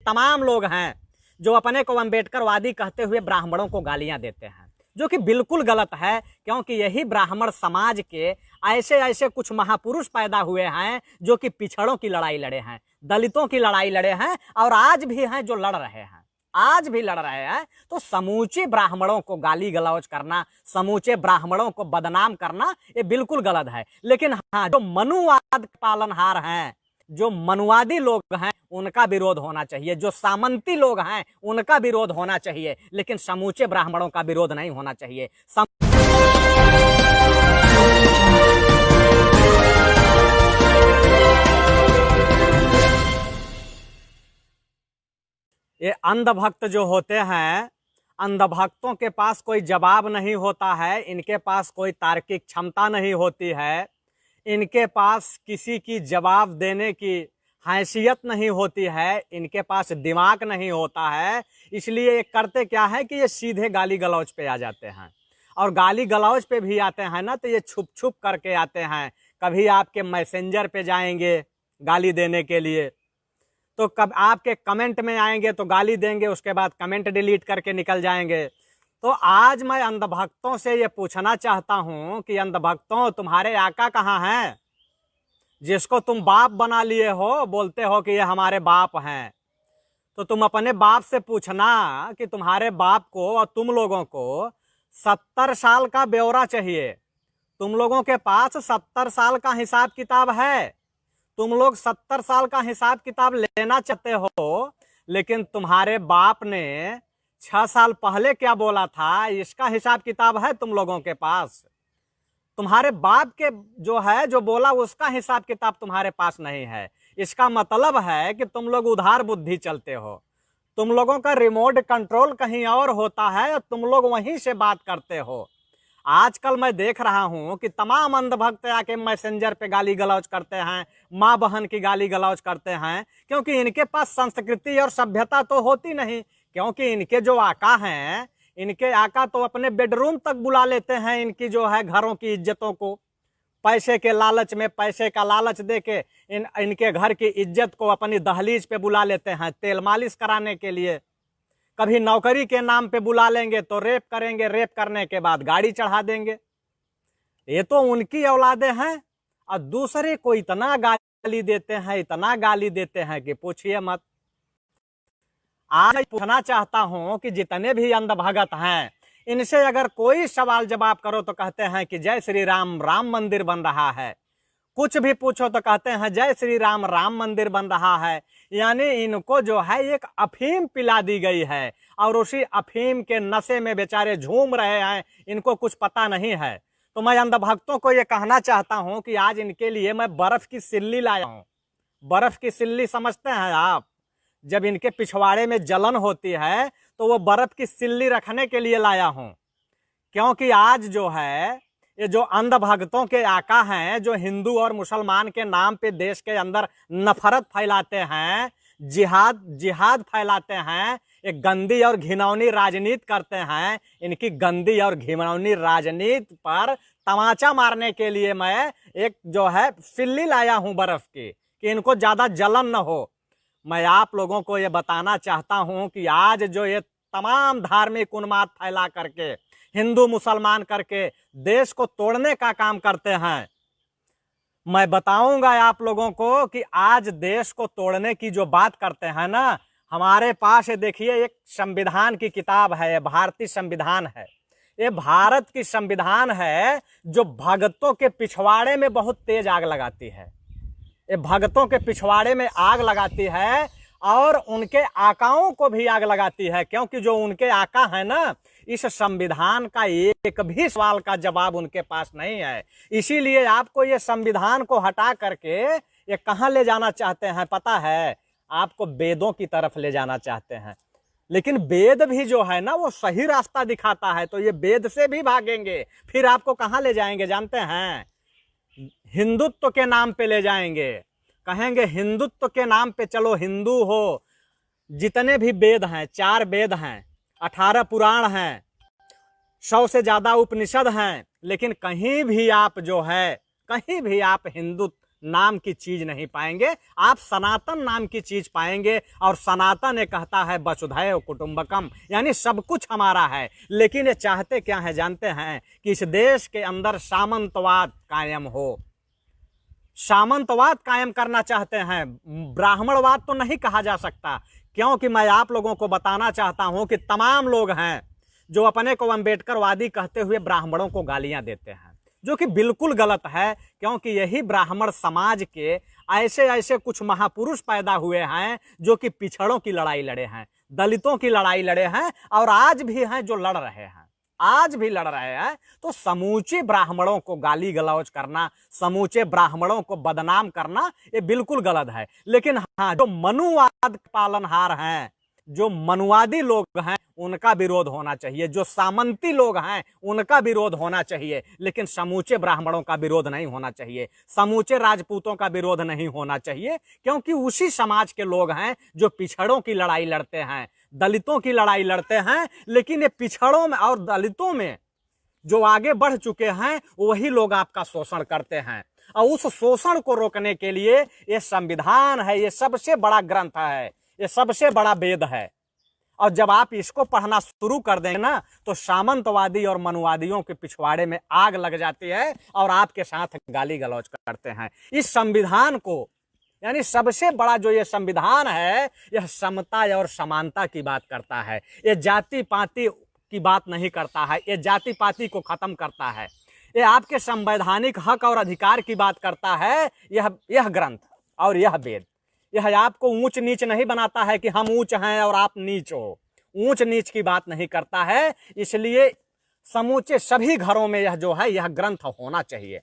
तमाम लोग हैं जो अपने को अम्बेडकरवादी कहते हुए ब्राह्मणों को गालियां देते हैं, जो कि बिल्कुल गलत है, क्योंकि यही ब्राह्मण समाज के ऐसे ऐसे कुछ महापुरुष पैदा हुए हैं जो कि पिछड़ों की लड़ाई लड़े हैं, दलितों की लड़ाई लड़े हैं और आज भी हैं जो लड़ रहे हैं, आज भी लड़ रहे हैं। तो समूचे ब्राह्मणों को गाली गलौज करना, समूचे ब्राह्मणों को बदनाम करना, ये बिल्कुल गलत है। लेकिन हाँ, जो मनुवाद के पालनहार हैं, जो मनुवादी लोग हैं, उनका विरोध होना चाहिए, जो सामंती लोग हैं उनका विरोध होना चाहिए, लेकिन समूचे ब्राह्मणों का विरोध नहीं होना चाहिए। ये अंधभक्त जो होते हैं, अंधभक्तों के पास कोई जवाब नहीं होता है, इनके पास कोई तार्किक क्षमता नहीं होती है, इनके पास किसी की जवाब देने की हैसियत नहीं होती है, इनके पास दिमाग नहीं होता है। इसलिए ये करते क्या है कि ये सीधे गाली गलौज पे आ जाते हैं, और गाली गलौज पे भी आते हैं ना तो ये छुप छुप करके आते हैं। कभी आपके मैसेंजर पे जाएंगे गाली देने के लिए, तो कब आपके कमेंट में आएंगे तो गाली देंगे, उसके बाद कमेंट डिलीट करके निकल जाएंगे। तो आज मैं अंधभक्तों से ये पूछना चाहता हूं कि अंधभक्तों, तुम्हारे आका कहाँ हैं? जिसको तुम बाप बना लिए हो, बोलते हो कि ये हमारे बाप हैं, तो तुम अपने बाप से पूछना कि तुम्हारे बाप को और तुम लोगों को 70 साल का ब्यौरा चाहिए। तुम लोगों के पास 70 साल का हिसाब किताब है, तुम लोग 70 साल का हिसाब किताब लेना चाहते हो, लेकिन तुम्हारे बाप ने 6 साल पहले क्या बोला था, इसका हिसाब किताब है तुम लोगों के पास? तुम्हारे बाप के जो है, जो बोला, उसका हिसाब किताब तुम्हारे पास नहीं है। इसका मतलब है कि तुम लोग उधार बुद्धि चलते हो, तुम लोगों का रिमोट कंट्रोल कहीं और होता है और तुम लोग वहीं से बात करते हो। आजकल मैं देख रहा हूं कि तमाम अंधभक्त आके मैसेंजर पे गाली गलौज करते हैं, माँ बहन की गाली गलौज करते हैं, क्योंकि इनके पास संस्कृति और सभ्यता तो होती नहीं। क्योंकि इनके जो आका हैं, इनके आका तो अपने बेडरूम तक बुला लेते हैं इनकी जो है घरों की इज्जतों को, पैसे के लालच में, पैसे का लालच देके इनके घर की इज्जत को अपनी दहलीज पे बुला लेते हैं तेल मालिश कराने के लिए। कभी नौकरी के नाम पे बुला लेंगे तो रेप करेंगे, रेप करने के बाद गाड़ी चढ़ा देंगे। ये तो उनकी औलादे हैं, और दूसरे को इतना गाली देते हैं, इतना गाली देते हैं कि पूछिए मत। आज पूछना चाहता हूं कि जितने भी अंधभगत हैं, इनसे अगर कोई सवाल जवाब करो तो कहते हैं कि जय श्री राम, राम मंदिर बन रहा है। कुछ भी पूछो तो कहते हैं जय श्री राम, राम मंदिर बन रहा है। यानी इनको जो है एक अफीम पिला दी गई है, और उसी अफीम के नशे में बेचारे झूम रहे हैं, इनको कुछ पता नहीं है। तो मैं अंधभक्तों को ये कहना चाहता हूं कि आज इनके लिए मैं बर्फ की सिल्ली लाया हूं। बर्फ की सिल्ली समझते हैं आप? जब इनके पिछवाड़े में जलन होती है तो वो बर्फ की सिल्ली रखने के लिए लाया हूं, क्योंकि आज जो है ये जो अंधभक्तों के आका हैं, जो हिंदू और मुसलमान के नाम पे देश के अंदर नफरत फैलाते हैं, जिहाद फैलाते हैं, एक गंदी और घिनौनी राजनीति करते हैं, इनकी गंदी और घिनौनी राजनीति पर तमाचा मारने के लिए मैं एक जो है सिल्ली लाया हूं बर्फ की, कि इनको ज्यादा जलन न हो। मैं आप लोगों को ये बताना चाहता हूं कि आज जो ये तमाम धार्मिक उन्माद फैला करके, हिंदू मुसलमान करके देश को तोड़ने का काम करते हैं, मैं बताऊंगा आप लोगों को कि आज देश को तोड़ने की जो बात करते हैं ना, हमारे पास ये देखिए एक संविधान की किताब है, ये भारतीय संविधान है। ये भारत की संविधान है जो भगतों के पिछवाड़े में बहुत तेज आग लगाती है। ये भगतों के पिछवाड़े में आग लगाती है और उनके आकाओं को भी आग लगाती है, क्योंकि जो उनके आका है ना, इस संविधान का एक भी सवाल का जवाब उनके पास नहीं है। इसीलिए आपको ये संविधान को हटा करके ये कहां ले जाना चाहते हैं पता है? आपको वेदों की तरफ ले जाना चाहते हैं। लेकिन वेद भी जो है ना वो सही रास्ता दिखाता है, तो ये वेद से भी भागेंगे, फिर आपको कहां ले जाएंगे जानते हैं? हिंदुत्व के नाम पे ले जाएंगे, कहेंगे हिंदुत्व के नाम पे चलो हिंदू हो। जितने भी वेद हैं, 4 वेद हैं, 18 पुराण हैं, 100 से ज्यादा उपनिषद हैं, लेकिन कहीं भी आप जो है, कहीं भी आप नाम की चीज नहीं पाएंगे, आप सनातन नाम की चीज पाएंगे। और सनातन ये कहता है वसुधैव कुटुंबकम, यानी सब कुछ हमारा है। लेकिन ये चाहते क्या है जानते हैं कि इस देश के अंदर सामंतवाद कायम हो, सामंतवाद कायम करना चाहते हैं। ब्राह्मणवाद तो नहीं कहा जा सकता, क्योंकि मैं आप लोगों को बताना चाहता हूं कि तमाम लोग हैं जो अपने को अम्बेडकरवादी कहते हुए ब्राह्मणों को गालियां देते हैं, जो कि बिल्कुल गलत है। क्योंकि यही ब्राह्मण समाज के ऐसे ऐसे कुछ महापुरुष पैदा हुए हैं जो कि पिछड़ों की लड़ाई लड़े हैं, दलितों की लड़ाई लड़े हैं, और आज भी हैं जो लड़ रहे हैं, आज भी लड़ रहे हैं। तो समूचे ब्राह्मणों को गाली गलौज करना, समूचे ब्राह्मणों को बदनाम करना, ये बिल्कुल गलत है। लेकिन हाँ, जो मनुवाद के पालनहार हैं, जो मनुवादी लोग हैं, उनका विरोध होना चाहिए। जो सामंती लोग हैं उनका विरोध होना चाहिए, लेकिन समूचे ब्राह्मणों का विरोध नहीं होना चाहिए, समूचे राजपूतों का विरोध नहीं होना चाहिए। क्योंकि उसी समाज के लोग हैं जो पिछड़ों की लड़ाई लड़ते हैं, दलितों की लड़ाई लड़ते हैं। लेकिन ये पिछड़ों में और दलितों में जो आगे बढ़ चुके हैं वही लोग आपका शोषण करते हैं। और उस शोषण को रोकने के लिए ये संविधान है, ये सबसे बड़ा ग्रंथ है, ये सबसे बड़ा वेद है। और जब आप इसको पढ़ना शुरू कर देंगे ना, तो सामंतवादी और मनुवादियों के पिछवाड़े में आग लग जाती है और आपके साथ गाली गलौज करते हैं। इस संविधान को, यानी सबसे बड़ा जो ये संविधान है, यह समता और समानता की बात करता है। ये जाति पाति की बात नहीं करता है, ये जाति पाति को खत्म करता है। ये आपके संवैधानिक हक और अधिकार की बात करता है। यह ग्रंथ और यह वेद, यह आपको ऊंच नीच नहीं बनाता है कि हम ऊंच हैं और आप नीच हो, ऊंच नीच की बात नहीं करता है। इसलिए समूचे सभी घरों में यह जो है, यह ग्रंथ होना चाहिए।